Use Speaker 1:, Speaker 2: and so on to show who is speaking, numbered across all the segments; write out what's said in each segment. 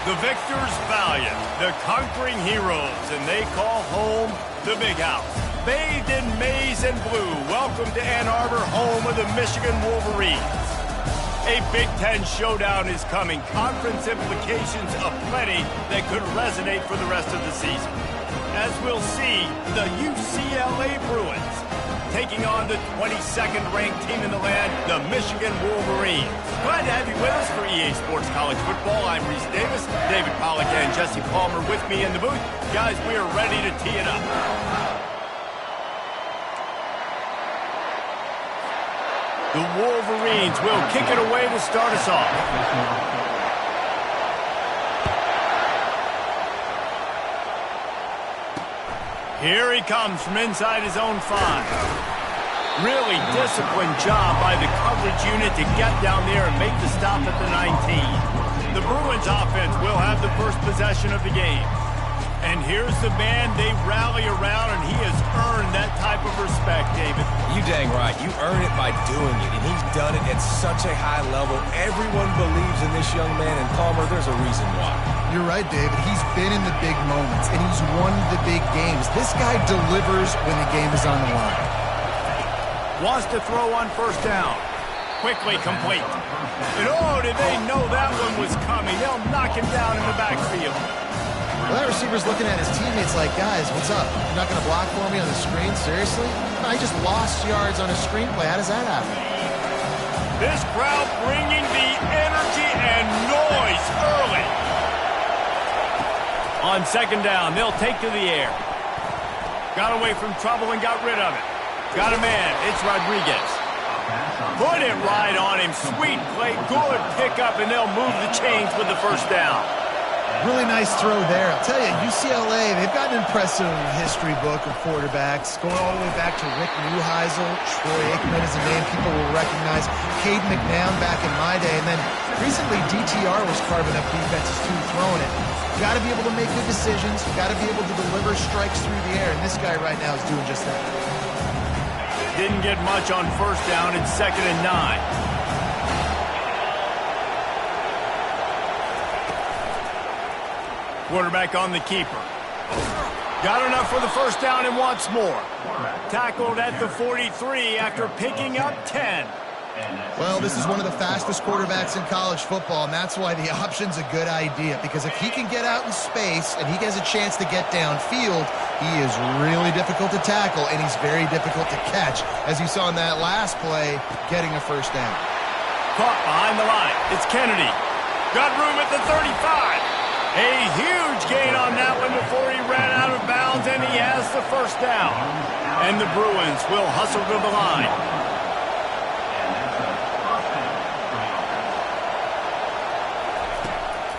Speaker 1: The victors valiant, the conquering heroes, and they call home the Big House. Bathed in maize and blue, welcome to Ann Arbor, home of the Michigan Wolverines. A Big Ten showdown is coming, conference implications aplenty that could resonate for the rest of the season. As we'll see, the UCLA Bruins taking on the 22nd ranked team in the land, the Michigan Wolverines. Glad to have you with us for EA Sports College Football. I'm Reese Davis, David Pollack and Jesse Palmer with me in the booth. Guys, we are ready to tee it up. The Wolverines will kick it away to start us off. Here he comes from inside his own 5. Really disciplined job by the coverage unit to get down there and make the stop at the 19. The Bruins offense will have the first possession of the game. And here's the man they rally around, and he has earned that type of respect, David.
Speaker 2: You dang right. You earn it by doing it, and he's done it at such a high level. Everyone believes in this young man, and Palmer, there's a reason why.
Speaker 3: You're right, David. He's been in the big moments, and he's won the big games. This guy delivers when the game is on the line.
Speaker 1: Wants to throw on first down. Quickly complete. And oh, did they know that one was coming? They'll knock him down in the backfield.
Speaker 3: Well, that receiver's looking at his teammates like, guys, what's up? You're not going to block for me on the screen? Seriously? I just lost yards on a screenplay. How does that happen?
Speaker 1: This crowd bringing the energy and noise early. On second down, they'll take to the air. Got away from trouble and got rid of it. Got a man. It's Rodriguez. Put it right on him. Sweet play. Good pickup, and they'll move the chains with the first down.
Speaker 3: Really nice throw there. I'll tell you, UCLA, they've got an impressive history book of quarterbacks, going all the way back to Rick Neuheisel. Troy Aikman is a name people will recognize. Cade McNown back in my day. And then recently, DTR was carving up defenses too, throwing it. You got to be able to make good decisions. You got to be able to deliver strikes through the air. And this guy right now is doing just that.
Speaker 1: Didn't get much on first down. It's 2nd and 9. Quarterback on the keeper. Got enough for the first down and wants more. Tackled at the 43 after picking up 10.
Speaker 3: Well, this is one of the fastest quarterbacks in college football, and that's why the option's a good idea, because if he can get out in space and he has a chance to get downfield, he is really difficult to tackle, and he's very difficult to catch, as you saw in that last play, getting a first down.
Speaker 1: Caught behind the line. It's Kennedy. Got room at the 35. A huge gain on that one before he ran out of bounds, and he has the first down. And the Bruins will hustle to the line.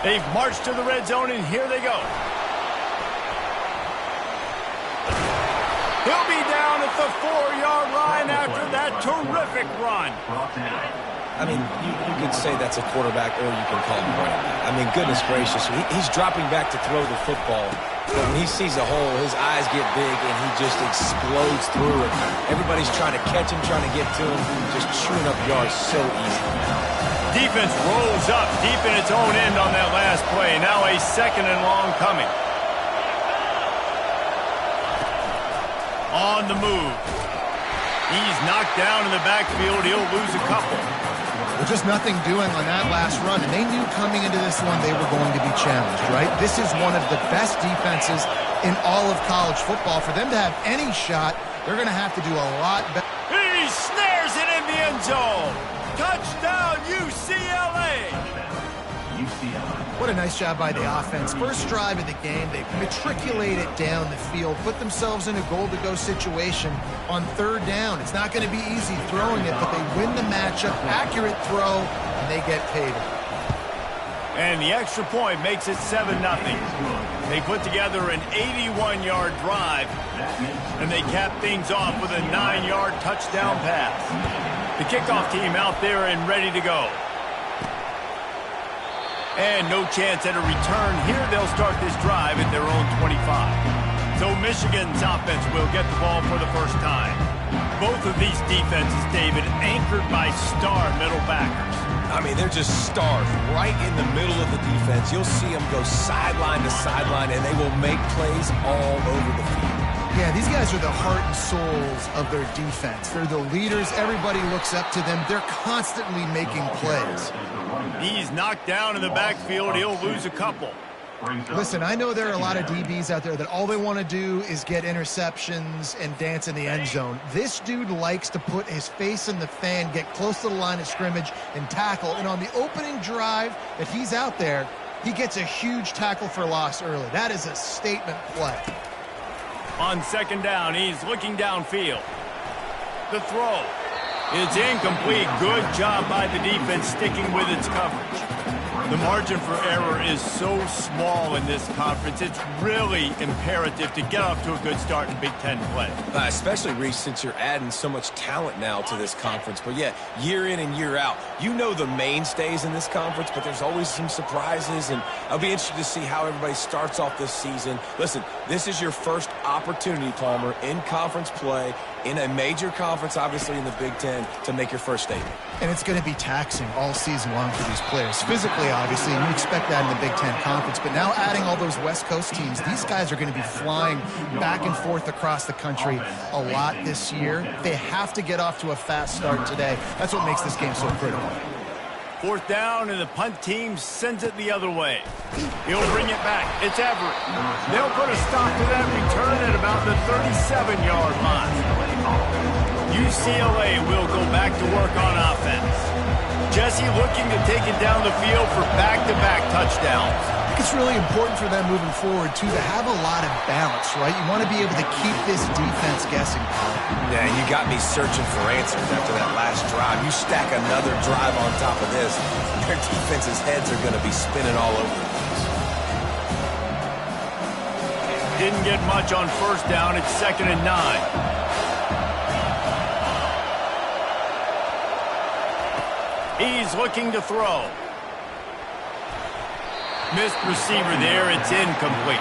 Speaker 1: They've marched to the red zone, and here they go. He'll be down at the 4-yard line after that terrific run.
Speaker 2: I mean, you could say that's a quarterback, or you can call him running back. I mean, goodness gracious, he's dropping back to throw the football. But when he sees a hole, his eyes get big, and he just explodes through it. Everybody's trying to catch him, trying to get to him, just chewing up yards so easy.
Speaker 1: Defense rolls up deep in its own end on that last play. Now a 2nd and long coming. On the move. He's knocked down in the backfield. He'll lose a couple.
Speaker 3: Well, just nothing doing on that last run, and they knew coming into this one they were going to be challenged, right? This is one of the best defenses in all of college football. For them to have any shot, they're going to have to do a lot better.
Speaker 1: He snares it in the end zone. Touchdown, UCLA!
Speaker 3: What a nice job by the offense. First drive of the game, they matriculate it down the field, put themselves in a goal-to-go situation on 3rd down. It's not going to be easy throwing it, but they win the matchup, accurate throw, and they get paid.
Speaker 1: And the extra point makes it 7-0. They put together an 81-yard drive, and they cap things off with a 9-yard touchdown pass. The kickoff team out there and ready to go. And no chance at a return here. They'll start this drive at their own 25. So Michigan's offense will get the ball for the first time. Both of these defenses, David, anchored by star middle backers.
Speaker 2: I mean, they're just stars right in the middle of the defense. You'll see them go sideline to sideline, and they will make plays all over the field.
Speaker 3: Yeah, these guys are the heart and souls of their defense. They're the leaders. Everybody looks up to them. They're constantly making plays.
Speaker 1: He's knocked down in the backfield. He'll lose a couple.
Speaker 3: Listen, I know there are a lot of DBs out there that all they want to do is get interceptions and dance in the end zone. This dude likes to put his face in the fan, get close to the line of scrimmage, and tackle. And on the opening drive that he's out there, he gets a huge tackle for loss early. That is a statement play.
Speaker 1: On second down, he's looking downfield. The throw. It's incomplete. Good job by the defense sticking with its coverage. The margin for error is so small in this conference. It's really imperative to get off to a good start in Big Ten play.
Speaker 2: Especially, Reese, since you're adding so much talent now to this conference. But, yeah, year in and year out, you know the mainstays in this conference, but there's always some surprises, and I'll be interested to see how everybody starts off this season. Listen, this is your first opportunity, Palmer, in conference play, in a major conference, obviously in the Big Ten, to make your first statement.
Speaker 3: And it's going to be taxing all season long for these players. Physically, obviously, and you expect that in the Big Ten Conference. But now adding all those West Coast teams, these guys are going to be flying back and forth across the country a lot this year. They have to get off to a fast start today. That's what makes this game so critical.
Speaker 1: Fourth down, and the punt team sends it the other way. He'll bring it back. It's Everett. They'll put a stop to that return at about the 37-yard line. UCLA will go back to work on offense. Jesse looking to take it down the field for back-to-back touchdowns.
Speaker 3: I think it's really important for them moving forward, too, to have a lot of balance, right? You want to be able to keep this defense guessing.
Speaker 2: Yeah, you got me searching for answers after that last drive. You stack another drive on top of this, their defense's heads are going to be spinning all over the place.
Speaker 1: Didn't get much on first down. It's 2nd and 9. He's looking to throw. Missed receiver there. It's incomplete.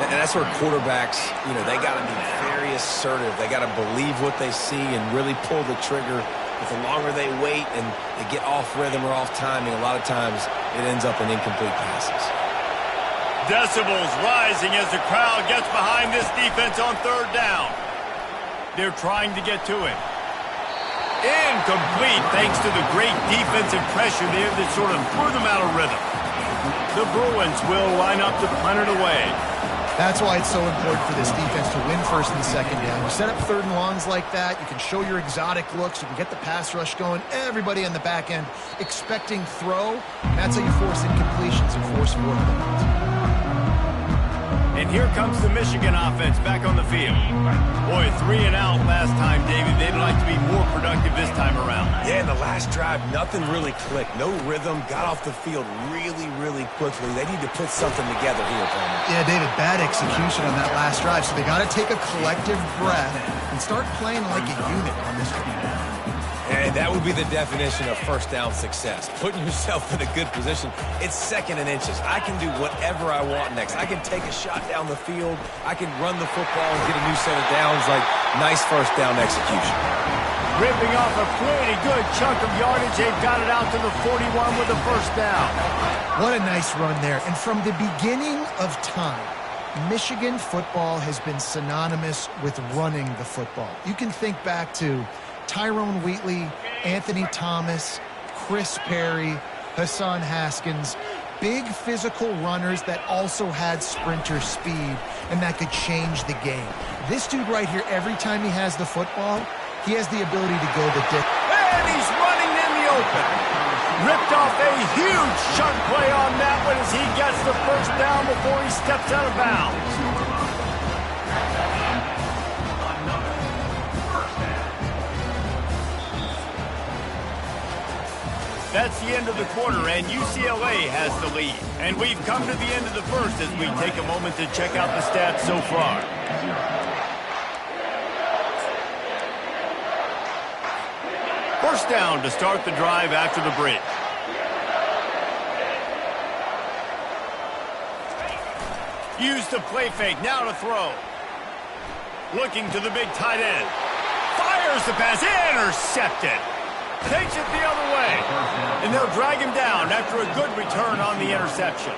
Speaker 2: And that's where quarterbacks, they got to be very assertive. They got to believe what they see and really pull the trigger. But the longer they wait and they get off rhythm or off timing, a lot of times it ends up in incomplete passes.
Speaker 1: Decibels rising as the crowd gets behind this defense on third down. They're trying to get to it. Incomplete thanks to the great defensive pressure there that sort of threw them out of rhythm. The Bruins will line up to punt it away.
Speaker 3: That's why it's so important for this defense to win first and second down. You set up third and longs like that, you can show your exotic looks, you can get the pass rush going, everybody on the back end expecting throw, and that's how you force incompletions and force fourth downs.
Speaker 1: And here comes the Michigan offense back on the field. Boy, 3 and out last time, David. They'd like to be more productive this time around.
Speaker 2: Yeah, in the last drive, nothing really clicked. No rhythm, got off the field really, really quickly. They need to put something together here, Palmer.
Speaker 3: Yeah, David, bad execution on that last drive. So they got to take a collective breath and start playing like a unit on this team.
Speaker 2: And that would be the definition of first down success. Putting yourself in a good position. It's 2nd and inches. I can do whatever I want next. I can take a shot down the field. I can run the football and get a new set of downs. Like, nice first down execution.
Speaker 1: Ripping off a pretty good chunk of yardage. They've got it out to the 41 with the first down.
Speaker 3: What a nice run there. And from the beginning of time, Michigan football has been synonymous with running the football. You can think back to Tyrone Wheatley, Anthony Thomas, Chris Perry, Hassan Haskins, big physical runners that also had sprinter speed and that could change the game. This dude right here, every time he has the football, he has the ability to go the distance.
Speaker 1: And he's running in the open. Ripped off a huge chunk play on that one as he gets the first down before he steps out of bounds. That's the end of the quarter, and UCLA has the lead. And we've come to the end of the first as we take a moment to check out the stats so far. First down to start the drive after the break. Use the play fake, now to throw. Looking to the big tight end. Fires the pass, intercepted. Takes it the other way. And they'll drag him down after a good return on the interception.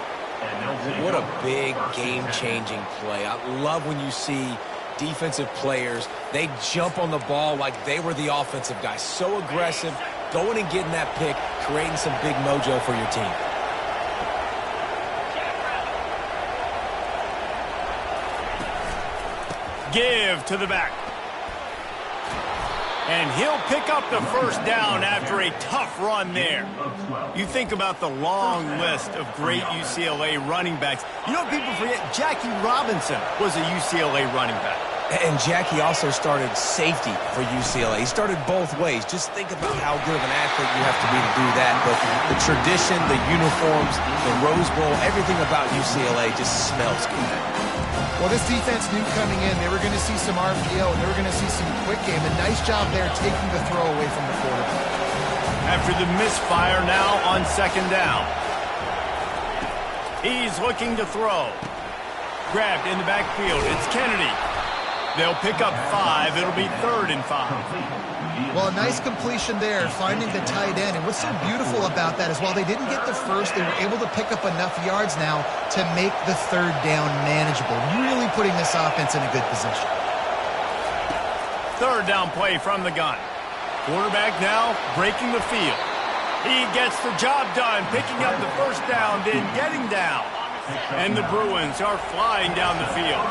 Speaker 2: What a big game-changing play. I love when you see defensive players, they jump on the ball like they were the offensive guy. So aggressive, going and getting that pick, creating some big mojo for your team.
Speaker 1: Give to the back. And he'll pick up the first down after a tough run there. You think about the long list of great UCLA running backs. You know, people forget Jackie Robinson was a UCLA running back.
Speaker 2: And Jackie also started safety for UCLA. He started both ways. Just think about how good of an athlete you have to be to do that. But the tradition, the uniforms, the Rose Bowl, everything about UCLA just smells good.
Speaker 3: Well, this defense knew coming in they were going to see some RPO and they were going to see some quick game. A nice job there taking the throw away from the quarterback.
Speaker 1: After the misfire now on second down. He's looking to throw. Grabbed in the backfield. It's Kennedy. They'll pick up 5. It'll be 3rd and 5.
Speaker 3: Well, a nice completion there, finding the tight end. And what's so beautiful about that is while they didn't get the first, they were able to pick up enough yards now to make the 3rd down manageable, really putting this offense in a good position.
Speaker 1: 3rd down play from the gun. Quarterback now breaking the field. He gets the job done, picking up the first down, then getting down. And the Bruins are flying down the field.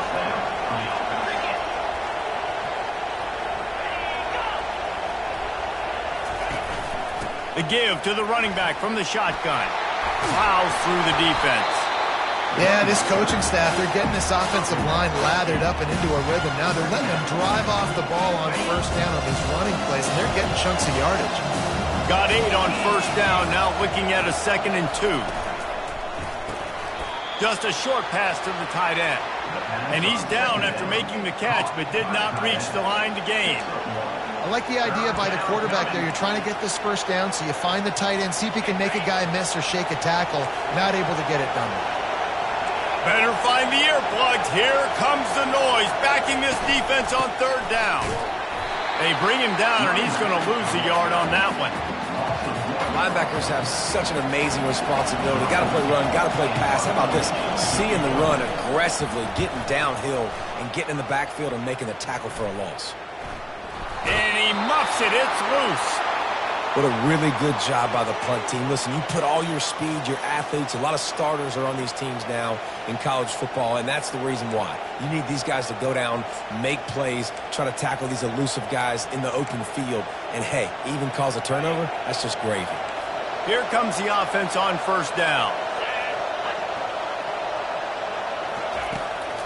Speaker 1: The give to the running back from the shotgun. Plows through the defense.
Speaker 3: Yeah, this coaching staff, they're getting this offensive line lathered up and into a rhythm. Now they're letting them drive off the ball on first down on these running plays, and they're getting chunks of yardage.
Speaker 1: Got 8 on first down, now looking at a 2nd and 2. Just a short pass to the tight end. And he's down after making the catch, but did not reach the line to gain.
Speaker 3: I like the idea by the quarterback there. You're trying to get this first down, so you find the tight end, see if he can make a guy miss or shake a tackle. Not able to get it done.
Speaker 1: Better find the earplugs. Here comes the noise, backing this defense on 3rd down. They bring him down, and he's going to lose a yard on that one.
Speaker 2: Linebackers have such an amazing responsibility. Got to play run, got to play pass. How about this? Seeing the run aggressively, getting downhill, and getting in the backfield and making the tackle for a loss.
Speaker 1: And he muffs it. It's loose.
Speaker 2: What a really good job by the punt team. Listen, you put all your speed, your athletes, a lot of starters are on these teams now in college football, and that's the reason why. You need these guys to go down, make plays, try to tackle these elusive guys in the open field. And, hey, even cause a turnover, that's just gravy.
Speaker 1: Here comes the offense on first down.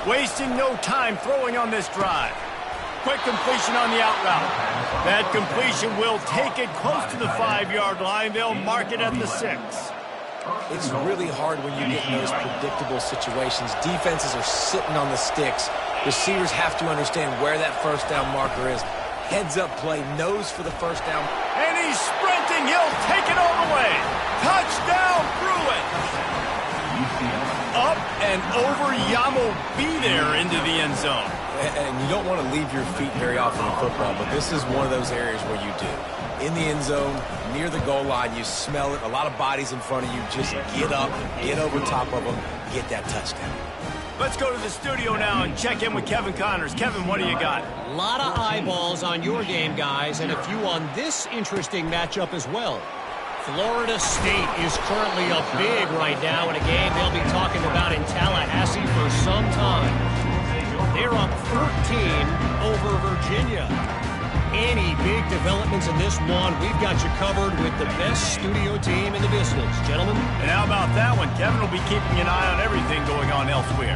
Speaker 1: Wasting no time throwing on this drive. Quick completion on the out route. That completion will take it close to the 5-yard line. They'll mark it at the 6.
Speaker 2: It's really hard when you get in those predictable situations. Defenses are sitting on the sticks. Receivers have to understand where that first down marker is. Heads-up play, nose for the first down.
Speaker 1: And he's sprinting. He'll take it all the way. Touchdown, Bruins. Up and over. Yamo be there into the end zone.
Speaker 2: And you don't want to leave your feet very often in football, but this is one of those areas where you do. In the end zone, near the goal line, you smell it. A lot of bodies in front of you. Just get up, get over top of them, get that touchdown.
Speaker 1: Let's go to the studio now and check in with Kevin Connors. Kevin, what do you got?
Speaker 4: A lot of eyeballs on your game, guys, and a few on this interesting matchup as well. Florida State is currently up big right now in a game they'll be talking about in Tallahassee for some time. They're up 13 over Virginia. Any big developments in this one, we've got you covered with the best studio team in the business. Gentlemen?
Speaker 1: And how about that one? Kevin will be keeping an eye on everything going on elsewhere.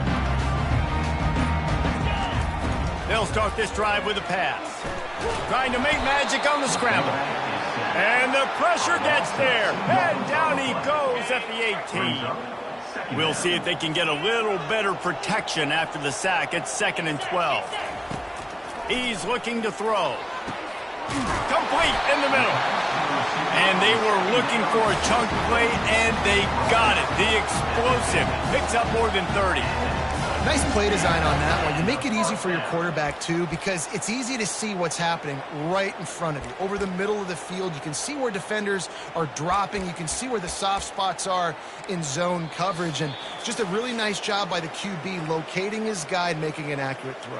Speaker 1: They'll start this drive with a pass. Trying to make magic on the scramble. And the pressure gets there. And down he goes at the 18. We'll see if they can get a little better protection after the sack. It's 2nd and 12. He's looking to throw. Complete in the middle. And they were looking for a chunk play, and they got it. The explosive picks up more than 30.
Speaker 3: Nice play design on that one. You make it easy for your quarterback, too, because it's easy to see what's happening right in front of you. Over the middle of the field, you can see where defenders are dropping. You can see where the soft spots are in zone coverage. And it's just a really nice job by the QB locating his guy and making an accurate throw.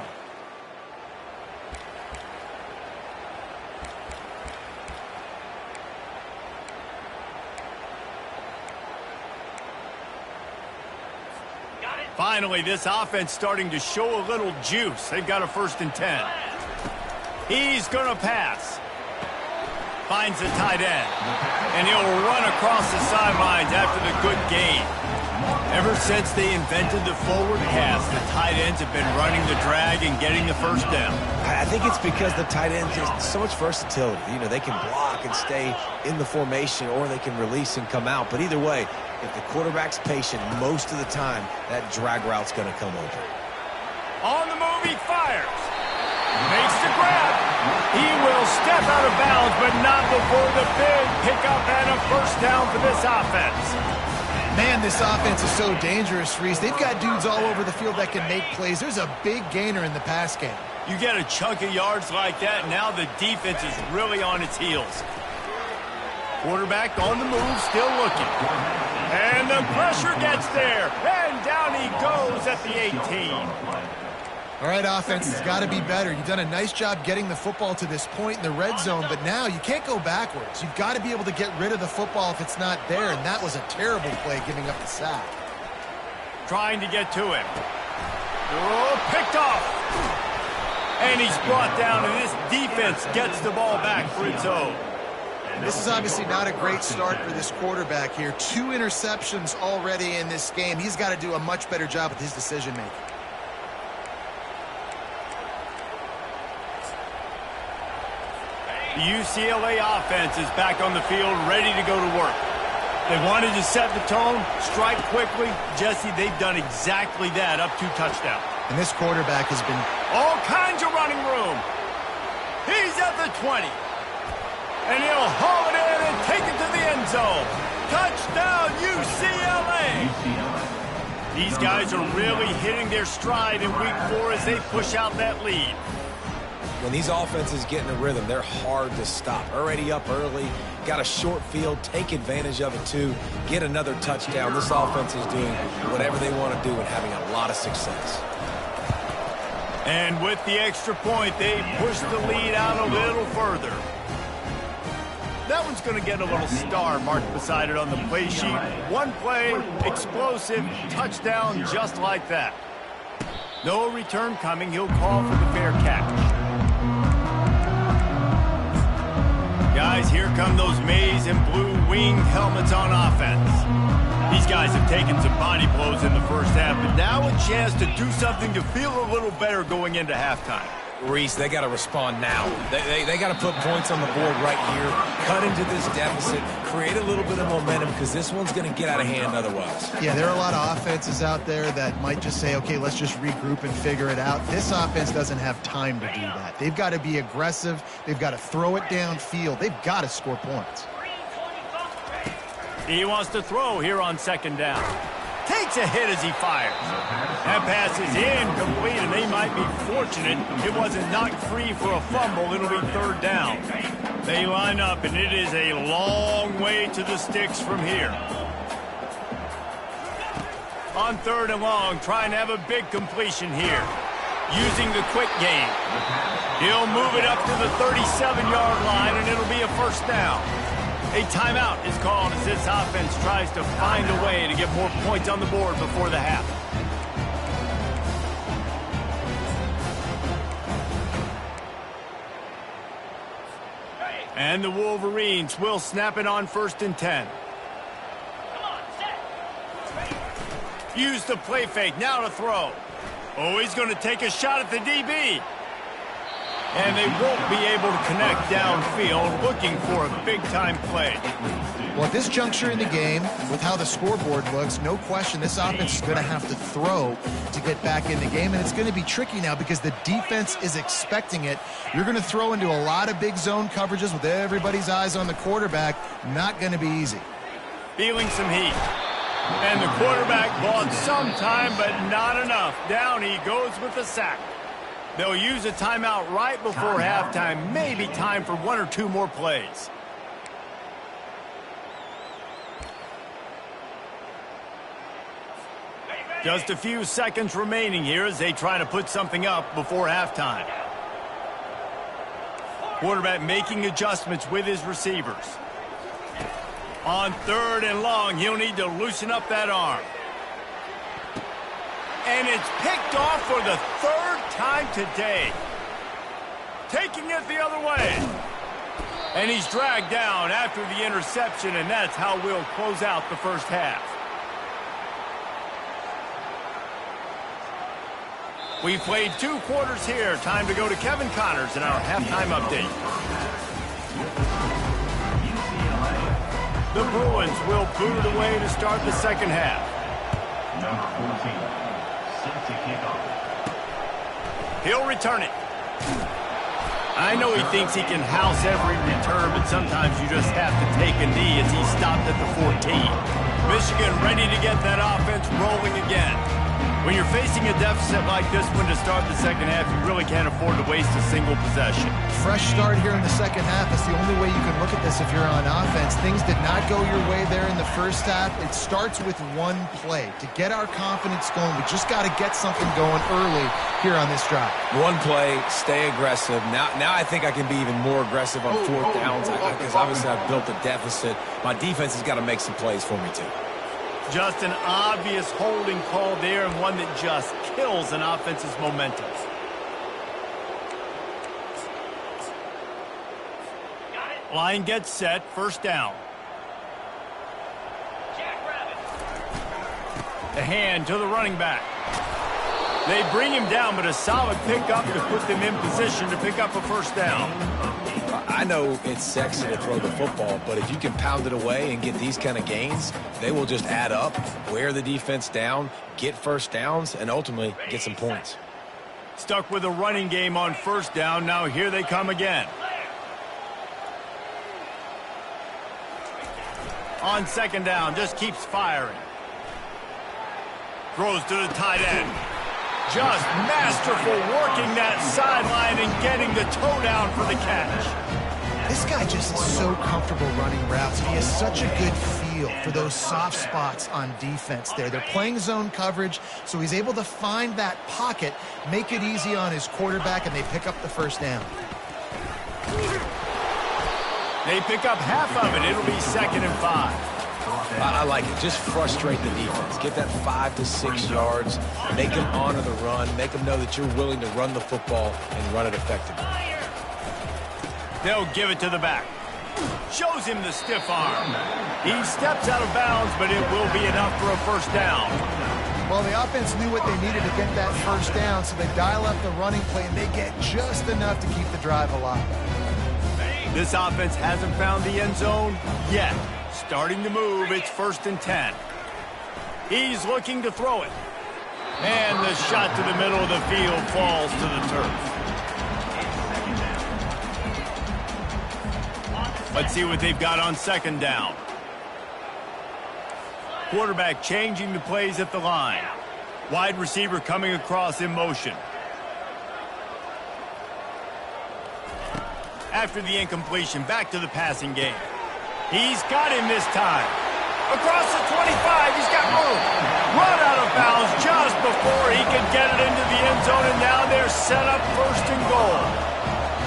Speaker 1: Finally, this offense starting to show a little juice. They've got a 1st and 10. He's going to pass. Finds the tight end. And he'll run across the sidelines after the good gain. Ever since they invented the forward pass, the tight ends have been running the drag and getting the 1st down.
Speaker 2: I think it's because the tight ends have so much versatility. You know, they can block and stay in the formation, or they can release and come out. But either way, if the quarterback's patient most of the time, that drag route's going to come open.
Speaker 1: On the move, he fires. Makes the grab. He will step out of bounds, but not before the big pickup and a 1st down for this offense.
Speaker 3: Man, this offense is so dangerous, Reese. They've got dudes all over the field that can make plays. There's a big gainer in the pass game.
Speaker 1: You get a chunk of yards like that, now the defense is really on its heels. Quarterback on the move, still looking. And the pressure gets there. And down he goes at the 18.
Speaker 3: All right, offense has got to be better. You've done a nice job getting the football to this point in the red zone, but now you can't go backwards. You've got to be able to get rid of the football if it's not there, and that was a terrible play giving up the sack.
Speaker 1: Trying to get to him. Oh, picked off. And he's brought down, and this defense gets the ball back for its own.
Speaker 3: This is obviously not a great start for this quarterback here. 2 interceptions already in this game. He's got to do a much better job with his decision-making.
Speaker 1: The UCLA offense is back on the field, ready to go to work. They wanted to set the tone, strike quickly. Jesse, they've done exactly that, up 2 touchdowns.
Speaker 3: And this quarterback has been...
Speaker 1: all kinds of running room. He's at the 20. And he'll haul it in and take it to the end zone. Touchdown, UCLA. These guys are really hitting their stride in week 4 as they push out that lead.
Speaker 2: When these offenses get in a rhythm, they're hard to stop. Already up early, got a short field, take advantage of it too, get another touchdown. This offense is doing whatever they want to do and having a lot of success.
Speaker 1: And with the extra point, they push the lead out a little further. That one's going to get a little star marked beside it on the play sheet. 1 play, explosive, touchdown just like that. No return coming. He'll call for the fair catch. Guys, here come those maize and blue winged helmets on offense. These guys have taken some body blows in the first half, but now a chance to do something to feel a little better going into halftime.
Speaker 2: Reese, they got to respond now. They got to put points on the board right here, cut into this deficit, create a little bit of momentum, because this one's going to get out of hand otherwise.
Speaker 3: Yeah, there are a lot of offenses out there that might just say, okay, let's just regroup and figure it out. This offense doesn't have time to do that. They've got to be aggressive. They've got to throw it downfield. They've got to score points.
Speaker 1: He wants to throw here on 2nd down. Takes a hit as he fires. That pass is incomplete, and they might be fortunate it wasn't knocked free for a fumble. It'll be 3rd down. They line up, and it is a long way to the sticks from here. On 3rd and long, trying to have a big completion here. Using the quick game. He'll move it up to the 37-yard line, and it'll be a 1st down. A timeout is called as this offense tries to find a way to get more points on the board before the half. And the Wolverines will snap it on 1st and 10. Use the play fake, now to throw. Oh, he's going to take a shot at the DB. And they won't be able to connect downfield, looking for a big-time play.
Speaker 3: Well, at this juncture in the game, with how the scoreboard looks, no question this offense is going to have to throw to get back in the game, and it's going to be tricky now because the defense is expecting it. You're going to throw into a lot of big zone coverages with everybody's eyes on the quarterback. Not going to be easy.
Speaker 1: Feeling some heat. And the quarterback bought some time, but not enough. Down he goes with the sack. They'll use a timeout right before halftime. Maybe time for one or two more plays. Just a few seconds remaining here as they try to put something up before halftime. Quarterback making adjustments with his receivers. On 3rd and long, he'll need to loosen up that arm. And it's picked off for the 3rd time today. Taking it the other way. And he's dragged down after the interception, and that's how we'll close out the first half. We've played 2 quarters here. Time to go to Kevin Connors in our halftime update. The Bruins will boot it away to start the second half.
Speaker 5: Number 14, set to kick off.
Speaker 1: He'll return it. I know he thinks he can house every return, but sometimes you just have to take a knee as he stopped at the 14. Michigan ready to get that offense rolling again. When you're facing a deficit like this one to start the second half, you really can't afford to waste a single possession.
Speaker 3: Fresh start here in the second half. That's the only way you can look at this if you're on offense. Things did not go your way there in the first half. It starts with one play. To get our confidence going, we just got to get something going early here on this drive.
Speaker 2: One play, stay aggressive. Now I think I can be even more aggressive on 4th downs because obviously I've built a deficit. My defense has got to make some plays for me too.
Speaker 1: Just an obvious holding call there, and one that just kills an offense's momentum. Line gets set, 1st down. The hand to the running back. They bring him down, but a solid pickup to put them in position to pick up a 1st down.
Speaker 2: I know it's sexy to throw the football, but if you can pound it away and get these kind of gains, they will just add up, wear the defense down, get 1st downs, and ultimately get some points.
Speaker 1: Stuck with a running game on 1st down. Now here they come again. On 2nd down, just keeps firing. Throws to the tight end. Just masterful working that sideline and getting the toe down for the catch.
Speaker 3: This guy just is so comfortable running routes. He has such a good feel for those soft spots on defense there. They're playing zone coverage, so he's able to find that pocket, make it easy on his quarterback, and they pick up the 1st down.
Speaker 1: They pick up half of it. It'll be 2nd and 5.
Speaker 2: I like it. Just frustrate the defense. Get that 5 to 6 yards. Make them honor the run. Make them know that you're willing to run the football and run it effectively.
Speaker 1: They'll give it to the back. Shows him the stiff arm. He steps out of bounds, but it will be enough for a 1st down.
Speaker 3: Well, the offense knew what they needed to get that 1st down, so they dial up the running play, and they get just enough to keep the drive alive.
Speaker 1: This offense hasn't found the end zone yet. Starting to move, it's 1st and 10. He's looking to throw it. And the shot to the middle of the field falls to the turf. Let's see what they've got on 2nd down. Quarterback changing the plays at the line. Wide receiver coming across in motion. After the incompletion, back to the passing game. He's got him this time. Across the 25, he's got room. Run out of bounds just before he could get it into the end zone, and now they're set up 1st and goal.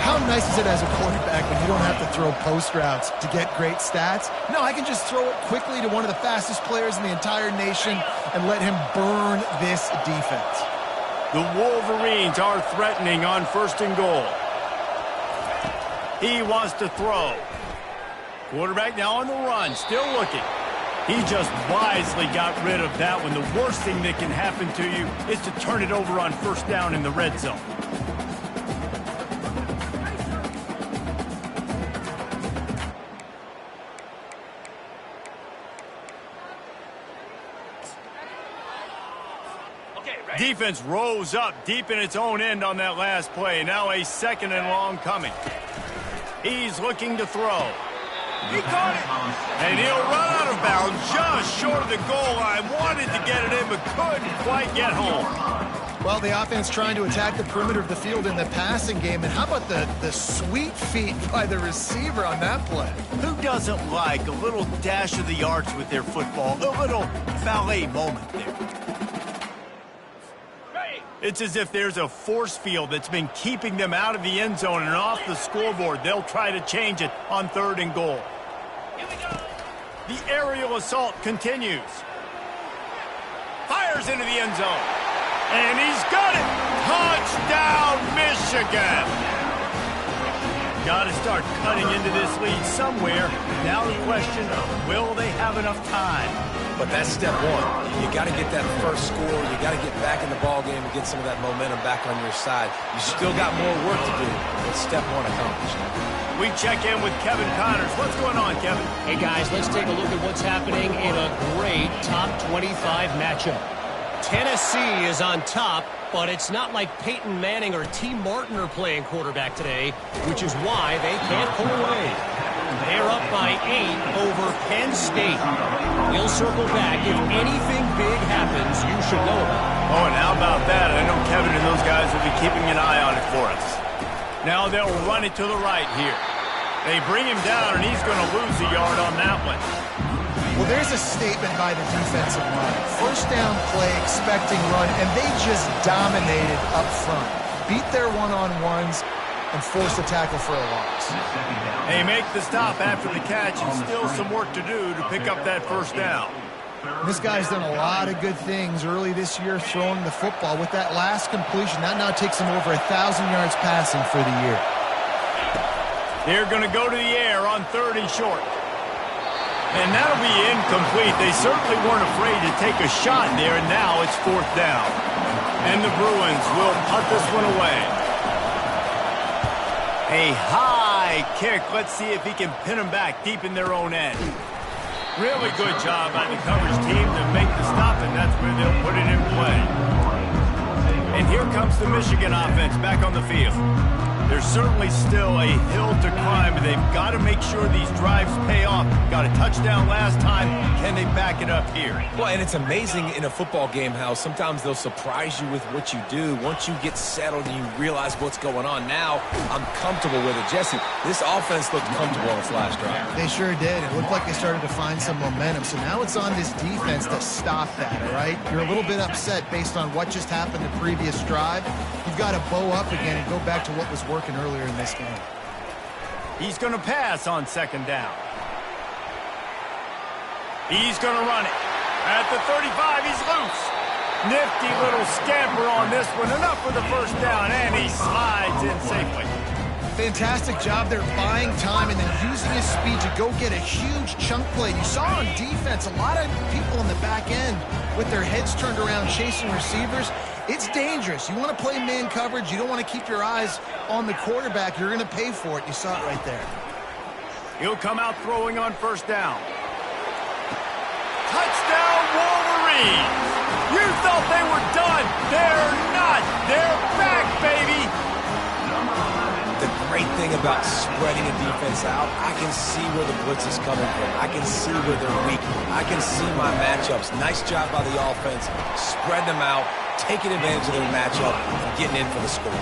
Speaker 3: How nice is it as a quarterback when you don't have to throw post routes to get great stats? No, I can just throw it quickly to one of the fastest players in the entire nation and let him burn this defense.
Speaker 1: The Wolverines are threatening on 1st and goal. He wants to throw. Quarterback now on the run, still looking. He just wisely got rid of that one. The worst thing that can happen to you is to turn it over on 1st down in the red zone. Defense rose up deep in its own end on that last play. Now a 2nd and long coming. He's looking to throw. He caught it. And he'll run out of bounds just short of the goal line. Wanted to get it in, but couldn't quite get home.
Speaker 3: Well, the offense trying to attack the perimeter of the field in the passing game. And how about the sweet feet by the receiver on that play?
Speaker 1: Who doesn't like a little dash of the arts with their football? A little ballet moment there. It's as if there's a force field that's been keeping them out of the end zone and off the scoreboard. They'll try to change it on 3rd and goal. Here we go. The aerial assault continues. Fires into the end zone. And he's got it! Touchdown, Michigan! Got to start cutting into this lead somewhere. Now the question, will they have enough time?
Speaker 2: But that's step one. You got to get that first score. You got to get back in the ball game and get some of that momentum back on your side. You still got more work to do, but step one accomplished.
Speaker 1: We check in with Kevin Connors. What's going on, Kevin?
Speaker 4: Hey, guys, let's take a look at what's happening in a great top 25 matchup. Tennessee is on top, but it's not like Peyton Manning or T. Martin are playing quarterback today, which is why they can't pull away. They're up by 8 over Penn State. We'll circle back. If anything big happens, you should know about it.
Speaker 1: Oh, and how about that? I know Kevin and those guys will be keeping an eye on it for us. Now they'll run it to the right here. They bring him down, and he's going to lose a yard on that one.
Speaker 3: Well, there's a statement by the defensive line. First down play, expecting run, and they just dominated up front. Beat their one-on-ones and forced a tackle for a loss.
Speaker 1: They make the stop after the catch, and still some work to do to pick up that first down.
Speaker 3: This guy's done a lot of good things early this year throwing the football. With that last completion, that now takes him over 1,000 yards passing for the year.
Speaker 1: They're going to go to the air on 3rd and short. And that'll be incomplete. They certainly weren't afraid to take a shot there, and now it's 4th down. And the Bruins will punt this one away. A high kick. Let's see if he can pin them back deep in their own end. Really good job by the coverage team to make the stop, and that's where they'll put it in play. And here comes the Michigan offense back on the field. There's certainly still a hill to climb, and they've got to make sure these drives pay off. Got a touchdown last time. Can they back it up here?
Speaker 2: Well, and it's amazing in a football game how sometimes they'll surprise you with what you do. Once you get settled and you realize what's going on, now I'm comfortable with it. Jesse, this offense looked comfortable on its last drive.
Speaker 3: They sure did. It looked like they started to find some momentum. So now it's on this defense to stop that, all right? You're a little bit upset based on what just happened the previous drive. You've got to bow up again and go back to what was working earlier in this game.
Speaker 1: He's going to pass on 2nd down. He's going to run it. At the 35, he's loose. Nifty little scamper on this one. Enough for the first down, and he slides in safely.
Speaker 3: Fantastic job there buying time and then using his speed to go get a huge chunk play. You saw on defense a lot of people in the back end with their heads turned around chasing receivers. It's dangerous. You want to play man coverage. You don't want to keep your eyes on the quarterback. You're going to pay for it. You saw it right there.
Speaker 1: He'll come out throwing on 1st down. Touchdown, Wolverines! You thought they were done. They're not. They're back, baby!
Speaker 2: The great thing about spreading a defense out, I can see where the blitz is coming from. I can see where they're weak. I can see my matchups. Nice job by the offense. Spread them out, taking advantage of their matchup, and getting in for the score.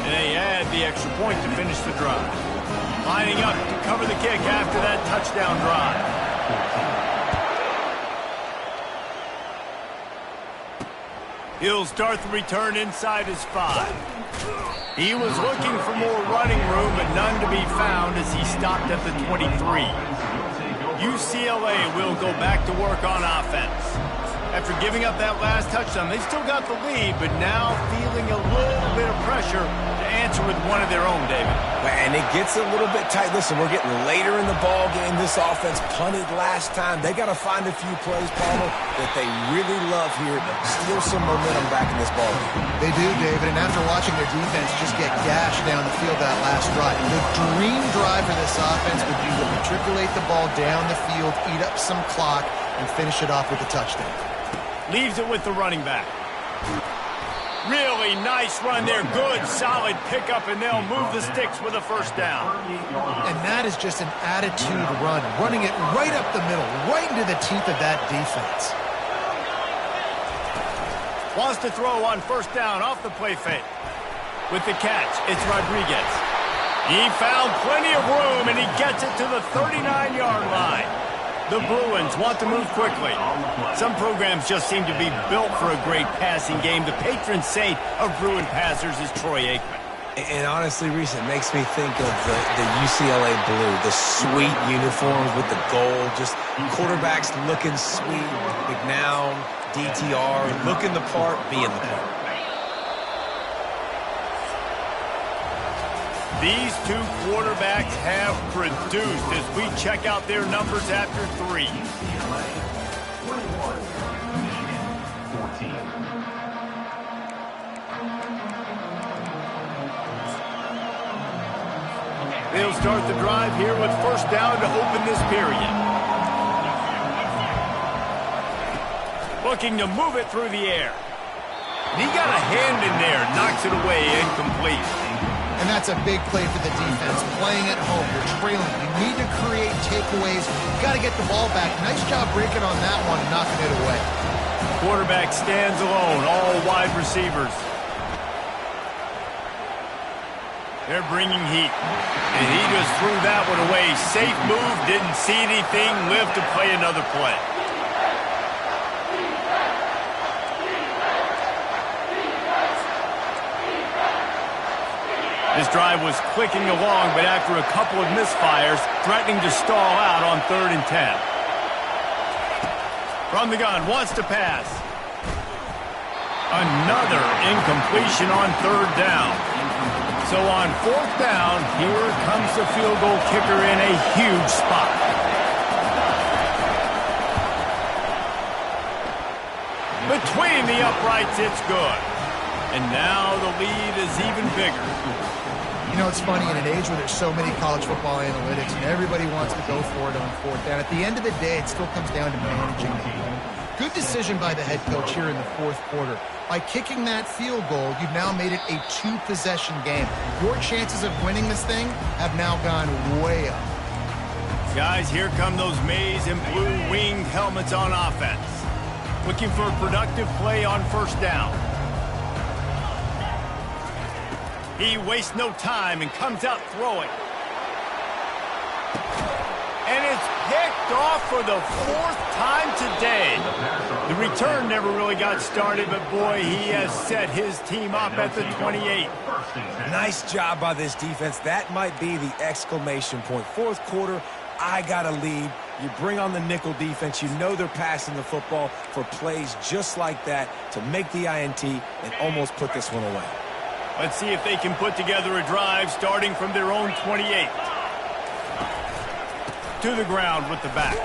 Speaker 1: And they add the extra point to finish the drive. Lining up to cover the kick after that touchdown drive. He'll start the return inside his 5. He was looking for more running room, but none to be found as he stopped at the 23. UCLA will go back to work on offense. After giving up that last touchdown, they still got the lead, but now feeling a little bit of pressure to answer with one of their own, David.
Speaker 2: And it gets a little bit tight. Listen, we're getting later in the ball game. This offense punted last time. They got to find a few plays, Palmer, that they really love here to steal some momentum back in this ball game.
Speaker 3: They do, David, and after watching their defense just get gashed down the field that last drive, the dream drive for this offense would be to matriculate the ball down the field, eat up some clock, and finish it off with a touchdown.
Speaker 1: Leaves it with the running back. Really nice run there. Good, solid pickup, and they'll move the sticks with a first down.
Speaker 3: And that is just an attitude run, running it right up the middle, right into the teeth of that defense.
Speaker 1: Wants to throw on first down off the play fake. With the catch, it's Rodriguez. He found plenty of room, and he gets it to the 39-yard line. The Bruins want to move quickly. Some programs just seem to be built for a great passing game. The patron saint of Bruin passers is Troy Aikman.
Speaker 2: And honestly, Reese, it makes me think of the UCLA blue, the sweet uniforms with the gold, just quarterbacks looking sweet, McNown, DTR, looking the part, being the part.
Speaker 1: These two quarterbacks have produced as we check out their numbers after 3. They'll start the drive here with first down to open this period. Looking to move it through the air. He got a hand in there, knocks it away, incomplete.
Speaker 3: And that's a big play for the defense. Playing at home, you're trailing. You need to create takeaways. You got to get the ball back. Nice job breaking on that one and knocking it away.
Speaker 1: Quarterback stands alone, all wide receivers. They're bringing heat. And he just threw that one away. Safe move, didn't see anything, lived to play another play. This drive was clicking along, but after a couple of misfires, threatening to stall out on 3rd and 10. From the gun, wants to pass. Another incompletion on 3rd down. So on 4th down, here comes the field goal kicker in a huge spot. Between the uprights, it's good. And now the lead is even bigger.
Speaker 3: You know, it's funny, in an age where there's so many college football analytics and everybody wants to go for it on 4th down, at the end of the day, it still comes down to managing the game. Good decision by the head coach here in the 4th quarter. By kicking that field goal, you've now made it a 2-possession game. Your chances of winning this thing have now gone way up.
Speaker 1: Guys, here come those maize and blue winged helmets on offense. Looking for a productive play on first down. He wastes no time and comes out throwing. And it's picked off for the 4th time today. The return never really got started, but boy, he has set his team up at the 28.
Speaker 2: Nice job by this defense. That might be the exclamation point. 4th quarter, I got a lead. You bring on the nickel defense. You know they're passing the football for plays just like that to make the INT and almost put this one away.
Speaker 1: Let's see if they can put together a drive starting from their own 28. To the ground with the back.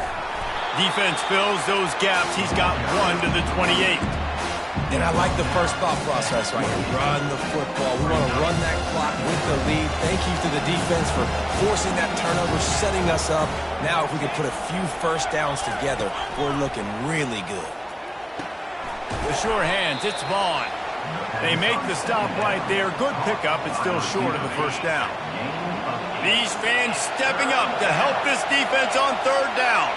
Speaker 1: Defense fills those gaps. He's got one to the 28.
Speaker 2: And I like the first thought process right here. Run the football. We want to run that clock with the lead. Thank you to the defense for forcing that turnover, setting us up. Now if we can put a few first downs together, we're looking really good.
Speaker 1: The sure hands, it's Vaughn. They make the stop right there. Good pickup. It's still short of the first down. These fans stepping up to help this defense on 3rd down.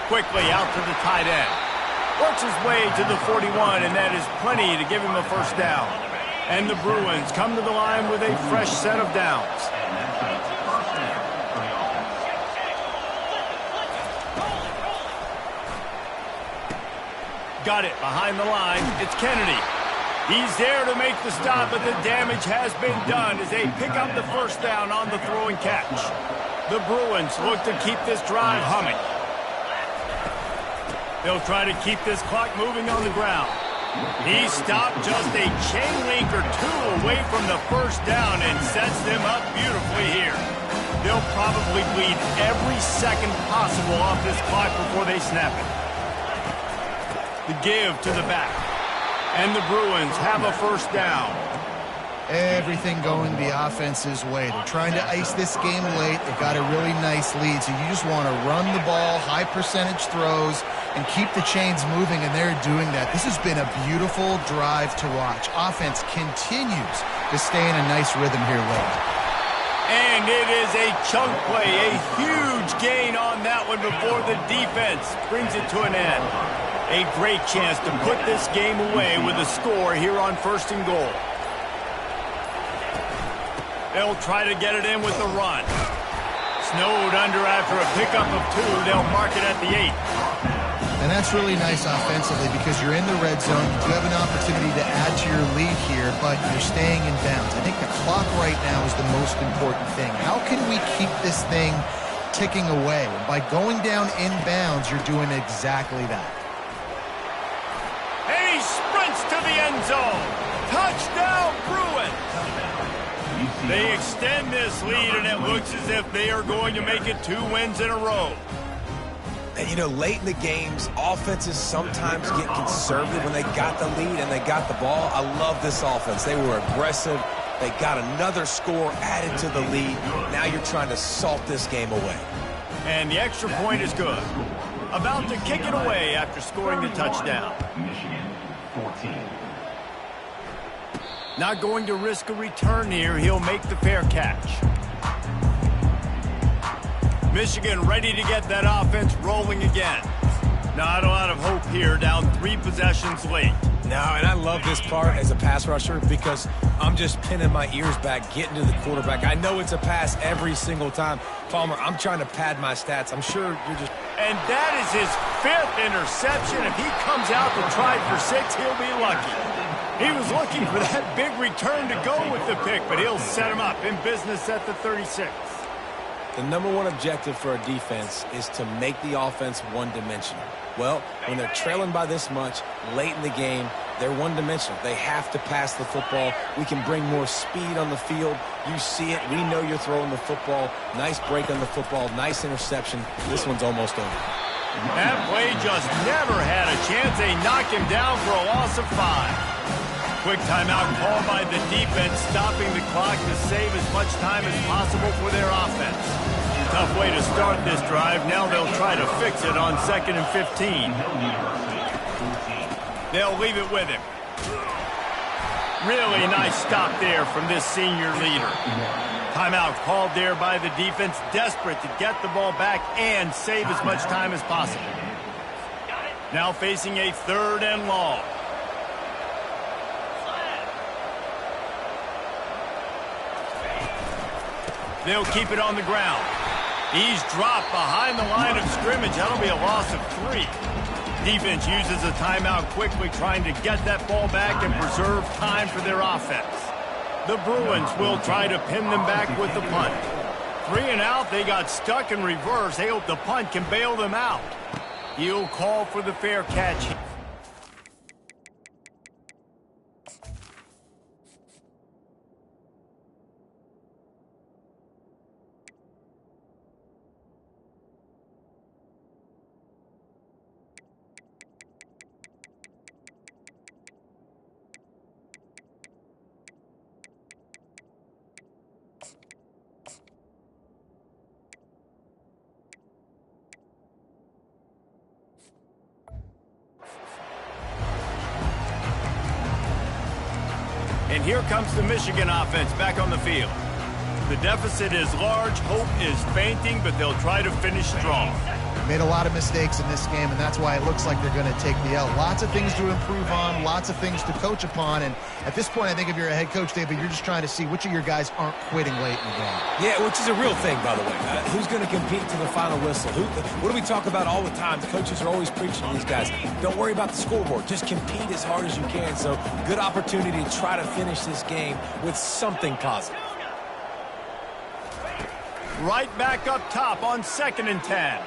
Speaker 1: Quickly out to the tight end. Works his way to the 41, and that is plenty to give him a first down. And the Bruins come to the line with a fresh set of downs. Got it behind the line. It's Kennedy. He's there to make the stop, but the damage has been done as they pick up the first down on the throw and catch. The Bruins look to keep this drive humming. They'll try to keep this clock moving on the ground. He stopped just a chain link or two away from the first down and sets them up beautifully here. They'll probably bleed every second possible off this clock before they snap it. The give to the back. And the Bruins have a first down.
Speaker 3: Everything going the offense's way. They're trying to ice this game late. They've got a really nice lead, so you just want to run the ball, high percentage throws, and keep the chains moving, and they're doing that. This has been a beautiful drive to watch. Offense continues to stay in a nice rhythm here late.
Speaker 1: And it is a chunk play, a huge gain on that one before the defense brings it to an end. A great chance to put this game away with a score here on 1st and goal. They'll try to get it in with the run. Snowed under after a pickup of 2. They'll mark it at the 8.
Speaker 3: And that's really nice offensively because you're in the red zone. You do have an opportunity to add to your lead here, but you're staying in bounds. I think the clock right now is the most important thing. How can we keep this thing ticking away? By going down in bounds, you're doing exactly that.
Speaker 1: And he sprints to the end zone. Touchdown, Bruins! They extend this lead, and it looks as if they are going to make it 2 wins in a row.
Speaker 2: And, you know, late in the games, offenses sometimes get conservative when they got the lead and they got the ball. I love this offense. They were aggressive. They got another score added to the lead. Now you're trying to salt this game away.
Speaker 1: And the extra point is good. About to kick it away after scoring the touchdown.
Speaker 5: Michigan, 14.
Speaker 1: Not going to risk a return here. He'll make the fair catch. Michigan ready to get that offense rolling again. Not a lot of hope here, down 3 possessions late.
Speaker 2: No, and I love this part as a pass rusher because I'm just pinning my ears back, getting to the quarterback. I know it's a pass every single time. Palmer, I'm trying to pad my stats. I'm sure you're just...
Speaker 1: And that is his 5th interception. If he comes out to try for 6, he'll be lucky. He was looking for that big return to go with the pick, but he'll set him up in business at the 36.
Speaker 2: The number 1 objective for a defense is to make the offense one-dimensional. Well, when they're trailing by this much late in the game, they're one-dimensional. They have to pass the football. We can bring more speed on the field. You see it. We know you're throwing the football. Nice break on the football. Nice interception. This one's almost over.
Speaker 1: That play just never had a chance. They knock him down for a loss of 5. Quick timeout called by the defense, stopping the clock to save as much time as possible for their offense. Tough way to start this drive. Now they'll try to fix it on 2nd and 15. They'll leave it with him. Really nice stop there from this senior leader. Timeout called there by the defense, desperate to get the ball back and save as much time as possible. Now facing a 3rd and long. They'll keep it on the ground. He's dropped behind the line of scrimmage. That'll be a loss of 3. Defense uses a timeout quickly, trying to get that ball back and preserve time for their offense. The Bruins will try to pin them back with the punt. 3 and out, they got stuck in reverse. They hope the punt can bail them out. He'll call for the fair catch. And here comes the Michigan offense back on the field. The deficit is large, hope is fainting, but they'll try to finish strong.
Speaker 3: Made a lot of mistakes in this game, and that's why it looks like they're going to take the L. Lots of things to improve on, lots of things to coach upon, and at this point, I think if you're a head coach, David, you're just trying to see which of your guys aren't quitting late in the game.
Speaker 2: Yeah, which is a real thing, by the way. Who's going to compete to the final whistle? What do we talk about all the time? The coaches are always preaching to these guys. Don't worry about the scoreboard. Just compete as hard as you can. So, good opportunity to try to finish this game with something positive.
Speaker 1: Right back up top on 2nd and 10.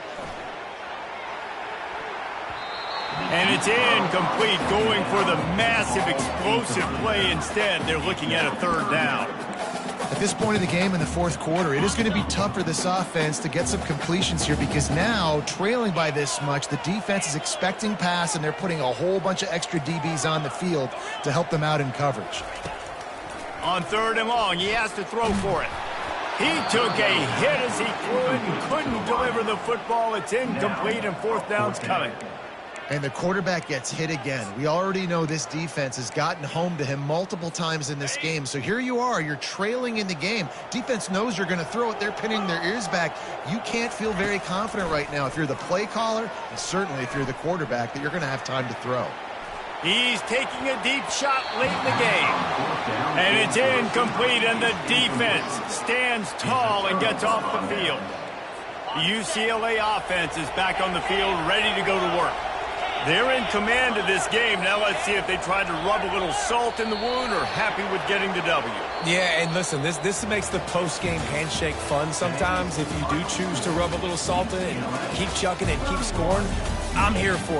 Speaker 1: And it's incomplete, going for the massive explosive play instead. They're looking at a 3rd down.
Speaker 3: At this point in the game in the 4th quarter, it is going to be tough for this offense to get some completions here because now, trailing by this much, the defense is expecting pass and they're putting a whole bunch of extra DBs on the field to help them out in coverage.
Speaker 1: On 3rd and long, he has to throw for it. He took a hit as he threw it and couldn't deliver the football. It's incomplete and 4th down's coming.
Speaker 3: And the quarterback gets hit again. We already know this defense has gotten home to him multiple times in this game. So here you are, you're trailing in the game. Defense knows you're going to throw it. They're pinning their ears back. You can't feel very confident right now if you're the play caller, and certainly if you're the quarterback, that you're going to have time to throw.
Speaker 1: He's taking a deep shot late in the game. And it's incomplete, and the defense stands tall and gets off the field. The UCLA offense is back on the field, ready to go to work. They're in command of this game. Now let's see if they try to rub a little salt in the wound or happy with getting the W.
Speaker 2: Yeah, and listen, this makes the post-game handshake fun sometimes. If you do choose to rub a little salt in it and keep chucking and keep scoring, I'm here for it.